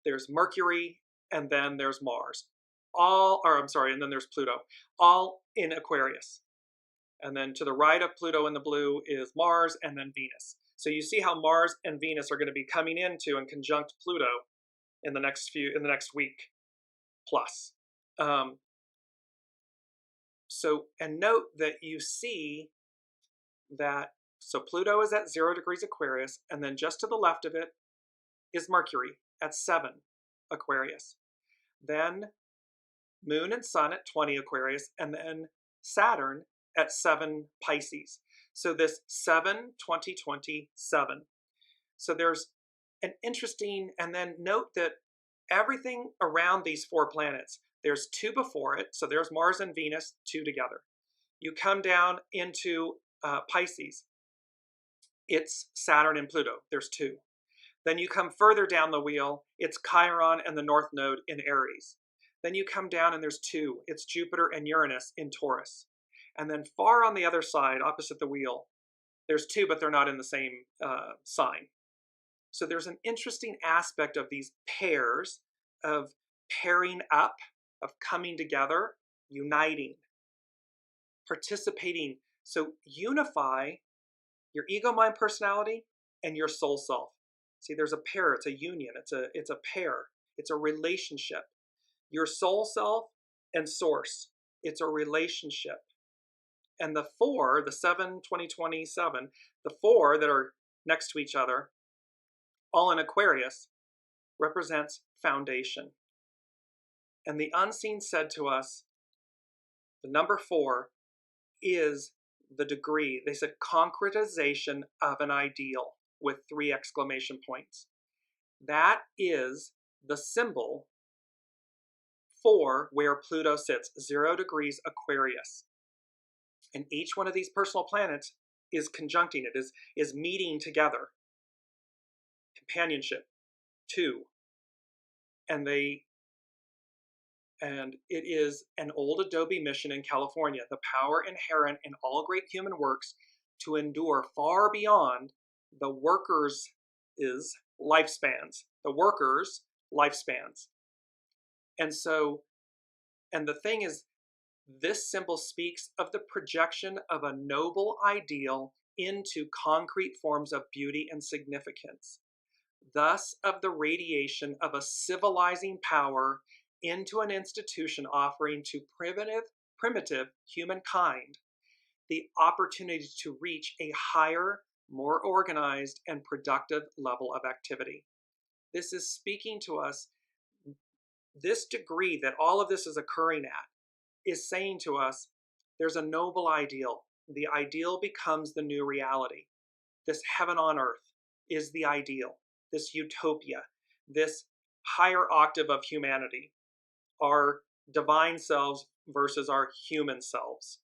B: There's Mercury, and then there's Mars. And then there's Pluto, all in Aquarius. And then to the right of Pluto in the blue is Mars, and then Venus. So you see how Mars and Venus are going to be coming into and conjunct Pluto in the next week plus. And note that you see that, so Pluto is at 0 degrees Aquarius, and then just to the left of it is Mercury at 7 Aquarius. Then Moon and Sun at 20 Aquarius, and then Saturn at 7 Pisces. So this 7-20-27. So there's an interesting, and then note that everything around these 4 planets, there's 2 before it. So there's Mars and Venus, 2 together. You come down into Pisces. It's Saturn and Pluto. There's 2. Then you come further down the wheel. It's Chiron and the North Node in Aries. Then you come down and there's 2. It's Jupiter and Uranus in Taurus. And then far on the other side, opposite the wheel, there's 2, but they're not in the same sign. So there's an interesting aspect of these pairs, of pairing up, of coming together, uniting, participating. So unify your ego, mind, personality, and your soul self. See, there's a pair. It's a union. It's a pair. It's a relationship. Your soul self and source. It's a relationship. And the 4, the 7, 20, 27, the 4 that are next to each other, all in Aquarius, represents foundation. And the unseen said to us, the number 4 is the degree. They said concretization of an ideal with 3 exclamation points. That is the symbol for where Pluto sits, 0 degrees Aquarius. And each one of these personal planets is conjuncting it, is meeting together. Companionship, 2. And it is an old Adobe mission in California, the power inherent in all great human works to endure far beyond the workers' lifespans. The workers' lifespans. And the thing is, this symbol speaks of the projection of a noble ideal into concrete forms of beauty and significance. Thus, of the radiation of a civilizing power into an institution offering to primitive humankind the opportunity to reach a higher, more organized, and productive level of activity. This is speaking to us, this degree that all of this is occurring at is saying to us, there's a noble ideal. The ideal becomes the new reality. This heaven on earth is the ideal, this utopia, this higher octave of humanity, our divine selves versus our human selves,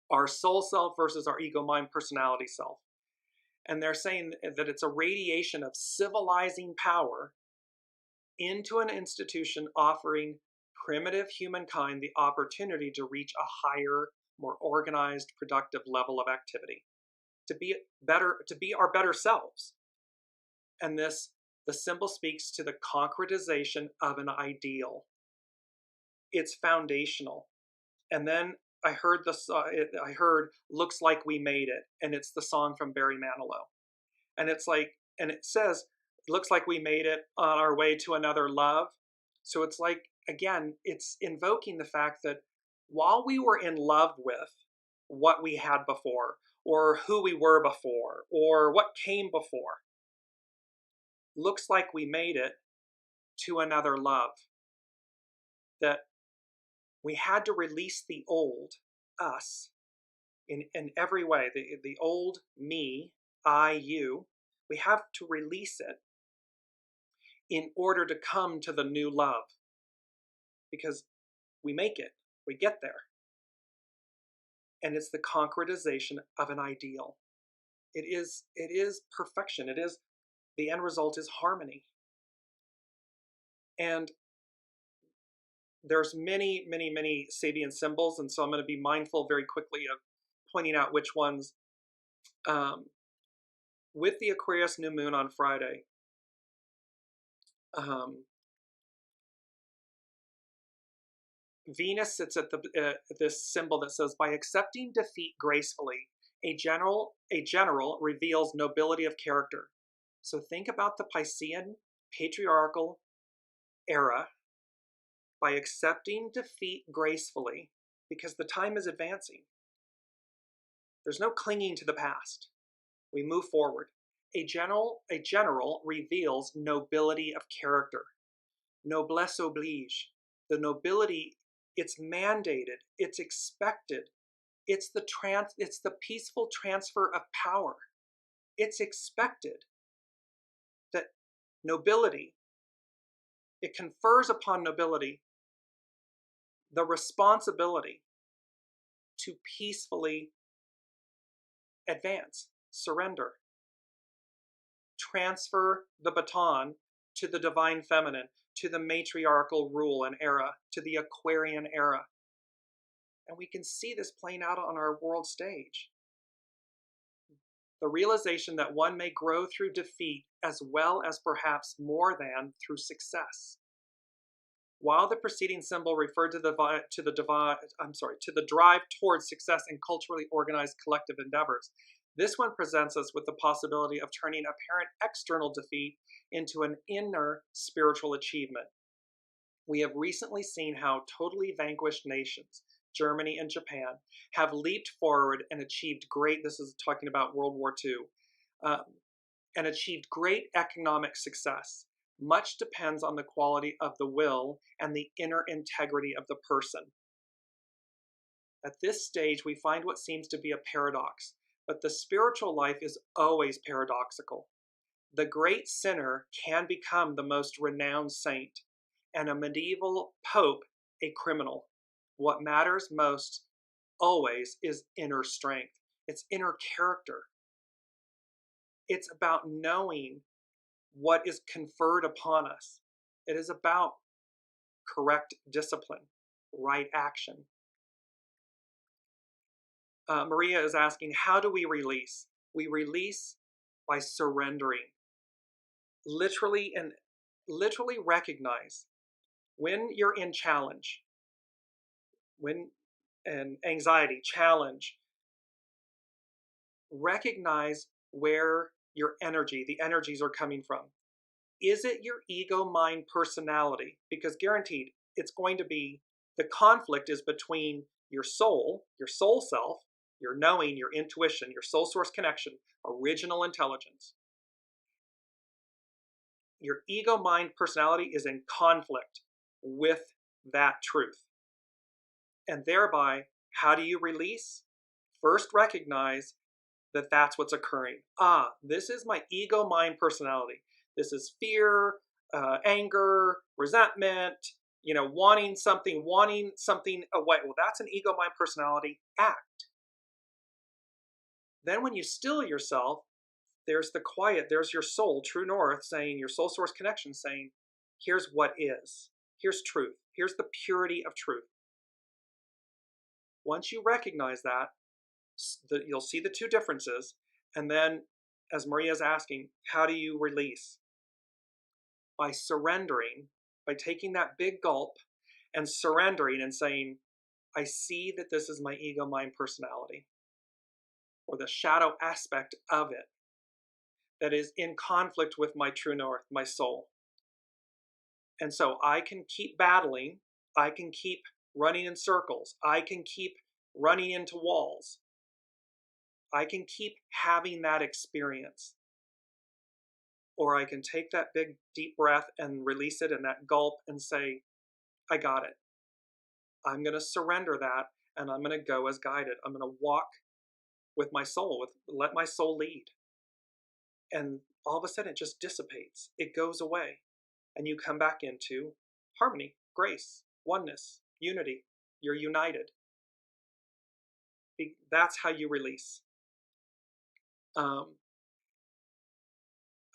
B: our soul self versus our ego, mind, personality self. And they're saying that it's a radiation of civilizing power into an institution offering primitive humankind the opportunity to reach a higher, more organized, productive level of activity, to be our better selves. And the symbol speaks to the concretization of an ideal. It's foundational. And then I heard "Looks Like We Made It," and it's the song from Barry Manilow. And it says, "Looks like we made it on our way to another love." So it's like, again, it's invoking the fact that while we were in love with what we had before, or who we were before, or what came before, looks like we made it to another love. That we had to release the old us in every way, the old me, I, you. We have to release it in order to come to the new love, because we make it, we get there. And it's the concretization of an ideal. It is perfection. The end result is harmony. And there's many, many, many SABIAN symbols, and so I'm going to be mindful very quickly of pointing out which ones. With the Aquarius new moon on Friday, Venus sits at this symbol that says, "By accepting defeat gracefully, a general reveals nobility of character." So think about the Piscean patriarchal era. By accepting defeat gracefully, because the time is advancing. There's no clinging to the past. We move forward. A general reveals nobility of character. Noblesse oblige. The nobility, it's mandated, it's expected. It's the peaceful transfer of power. It's expected that nobility. It confers upon nobility the responsibility to peacefully advance, surrender, transfer the baton to the divine feminine, to the matriarchal rule and era, to the Aquarian era. And we can see this playing out on our world stage. The realization that one may grow through defeat as well as perhaps more than through success. While the preceding symbol referred to the drive towards success in culturally organized collective endeavors, this one presents us with the possibility of turning apparent external defeat into an inner spiritual achievement. We have recently seen how totally vanquished nations, Germany and Japan, have leaped forward and achieved great, this is talking about World War II, and achieved great economic success. Much depends on the quality of the will and the inner integrity of the person. At this stage, we find what seems to be a paradox, but the spiritual life is always paradoxical. The great sinner can become the most renowned saint, and a medieval pope a criminal. What matters most always is inner strength. It's inner character. It's about knowing what is conferred upon us. It is about correct discipline, right action. Maria is asking, how do we release? We release by surrendering. Literally recognize when you're in challenge, and anxiety, challenge, recognize where your energy, the energies are coming from. Is it your ego, mind, personality? Because guaranteed, it's going to be, the conflict is between your soul self, your knowing, your intuition, your soul source connection, original intelligence. Your ego, mind, personality is in conflict with that truth. And thereby, how do you release? First, recognize that that's what's occurring. This is my ego, mind, personality. This is fear, anger, resentment, wanting something away. Well, that's an ego, mind, personality act. Then when you still yourself, there's the quiet, there's your soul, true north, saying, your soul source connection saying, here's what is. Here's truth. Here's the purity of truth. Once you recognize that, you'll see the two differences. And then, as Maria's asking, how do you release? By surrendering, by taking that big gulp and surrendering and saying, I see that this is my ego, mind, personality, or the shadow aspect of it that is in conflict with my true north, my soul. And so I can keep battling, I can keep running in circles, I can keep running into walls, I can keep having that experience. Or I can take that big deep breath and release it in that gulp and say, I got it. I'm going to surrender that, and I'm going to go as guided. I'm going to walk with my soul, let my soul lead. And all of a sudden it just dissipates. It goes away. And you come back into harmony, grace, oneness, unity. You're united. That's how you release. I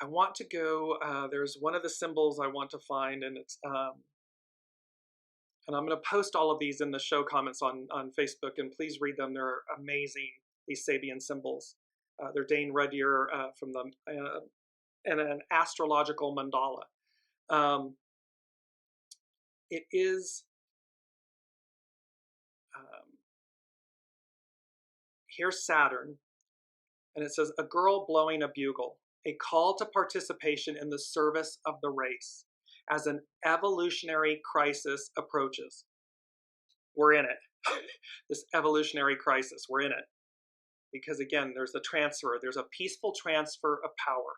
B: want to go, there's one of the symbols I want to find, and it's, and I'm going to post all of these in the show comments on Facebook, and please read them. They're amazing, these Sabian symbols. They're Dane Rudyard from the, and an astrological mandala. It is, here's Saturn, and it says, a girl blowing a bugle, a call to participation in the service of the race as an evolutionary crisis approaches. We're in it. This evolutionary crisis, we're in it. Because again, there's a transfer, there's a peaceful transfer of power.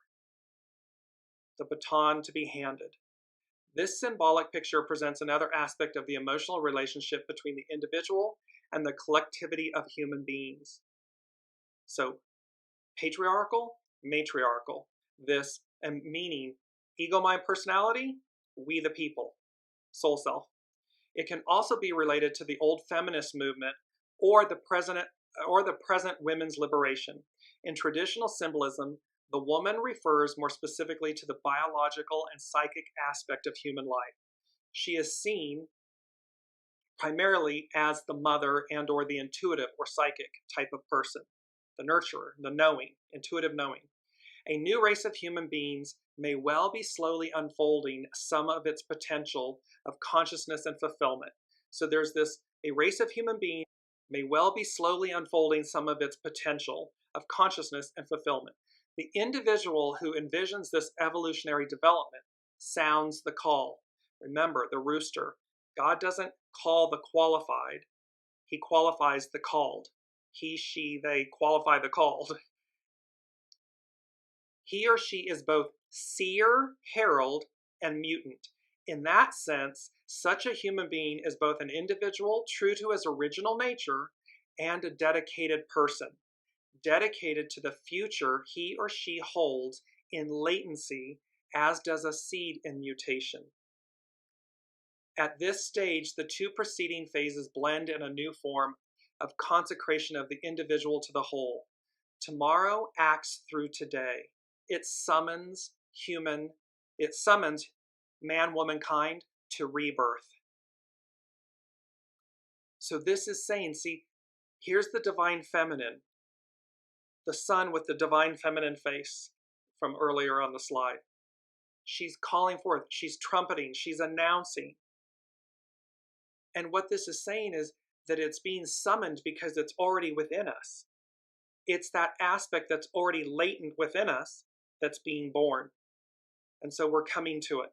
B: The baton to be handed. This symbolic picture presents another aspect of the emotional relationship between the individual and the collectivity of human beings. So, patriarchal, matriarchal, this, and meaning Ego, mind, personality, we the people, soul self. It can also be related to the old feminist movement or the present women's liberation. In traditional symbolism, the woman refers more specifically to the biological and psychic aspect of human life. She is seen primarily as the mother and or the intuitive or psychic type of person, the nurturer, the knowing, intuitive knowing. A new race of human beings may well be slowly unfolding some of its potential of consciousness and fulfillment. So there's this, a race of human beings may well be slowly unfolding some of its potential of consciousness and fulfillment. The individual who envisions this evolutionary development sounds the call. Remember, the rooster. God doesn't call the qualified. He qualifies the called. He, she, they qualify the called. He or she is both seer, herald, and mutant. In that sense, such a human being is both an individual true to his original nature and a dedicated person, dedicated to the future he or she holds in latency, as does a seed in mutation. At this stage, the two preceding phases blend in a new form of consecration of the individual to the whole. Tomorrow acts through today. It summons man, womankind to rebirth. So this is saying, see, here's the divine feminine, the sun with the divine feminine face from earlier on the slide. She's calling forth, she's trumpeting, she's announcing. And what this is saying is that it's being summoned because it's already within us. It's that aspect that's already latent within us that's being born. And so we're coming to it.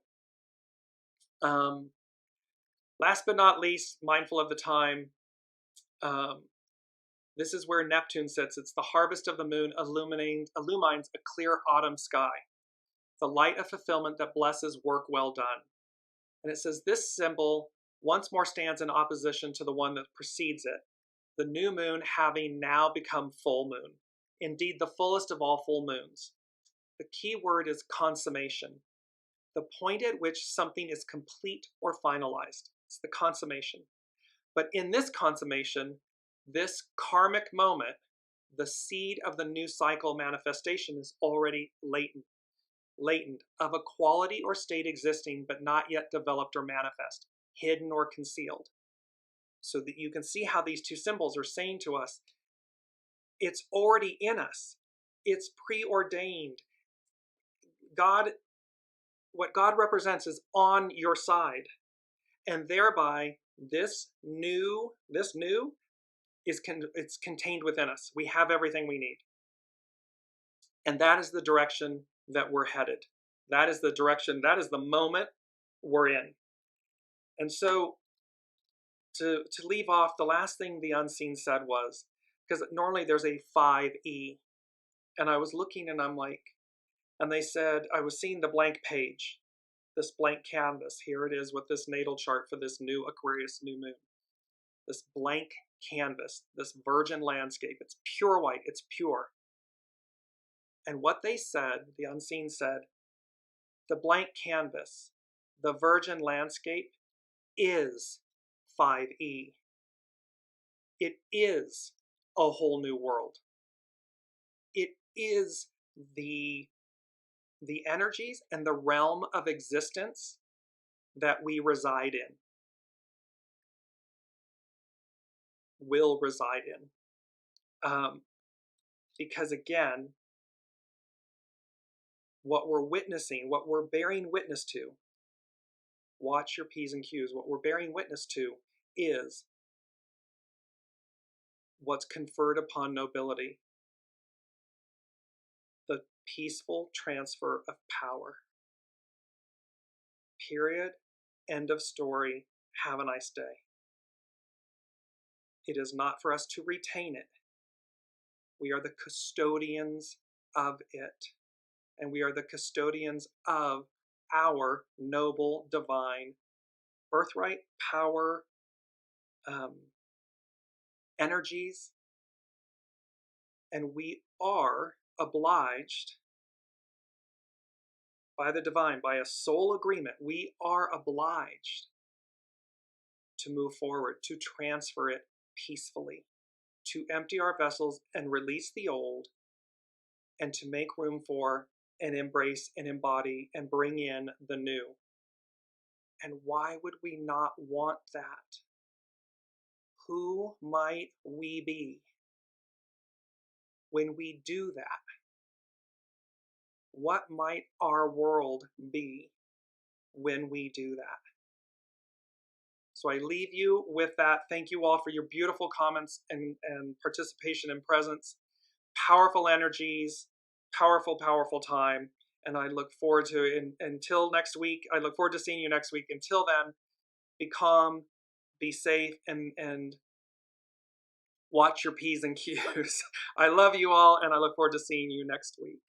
B: Last but not least, mindful of the time, this is where Neptune sits. It's the harvest of the moon illumines a clear autumn sky, the light of fulfillment that blesses work well done. And it says this symbol once more stands in opposition to the one that precedes it, the new moon having now become full moon, indeed the fullest of all full moons. The key word is consummation, the point at which something is complete or finalized. It's the consummation. But in this consummation, this karmic moment, the seed of the new cycle manifestation is already latent, of a quality or state existing but not yet developed or manifest, hidden or concealed. So that you can see how these two symbols are saying to us, it's already in us. It's preordained. God, what God represents is on your side. And thereby, this new is it's contained within us. We have everything we need. And that is the direction that we're headed. That is the direction, that is the moment we're in. And so to leave off, the last thing the unseen said was, because normally there's a 5E, and I was looking and I'm like, and they said, I was seeing the blank page, this blank canvas. Here it is with this natal chart for this new Aquarius new moon. This blank canvas, this virgin landscape. It's pure white, it's pure. And what they said, the unseen said, the blank canvas, the virgin landscape is 5E. It is a whole new world. It is the energies and the realm of existence that we reside in, will reside in. Because again, what we're witnessing, what we're bearing witness to, watch your P's and Q's, what we're bearing witness to is what's conferred upon nobility, the peaceful transfer of power. Period. End of story. Have a nice day. It is not for us to retain it. We are the custodians of it. And we are the custodians of our noble, divine birthright, power, energies. And we are obliged by the divine, by a soul agreement, we are obliged to move forward, to transfer it peacefully, to empty our vessels and release the old, and to make room for and embrace and embody and bring in the new. And why would we not want that? Who might we be when we do that? What might our world be when we do that? So I leave you with that. Thank you all for your beautiful comments and participation and presence. Powerful energies, powerful, powerful time. And I look forward to, until next week, I look forward to seeing you next week. Until then, be calm, be safe, and watch your P's and Q's. I love you all, and I look forward to seeing you next week.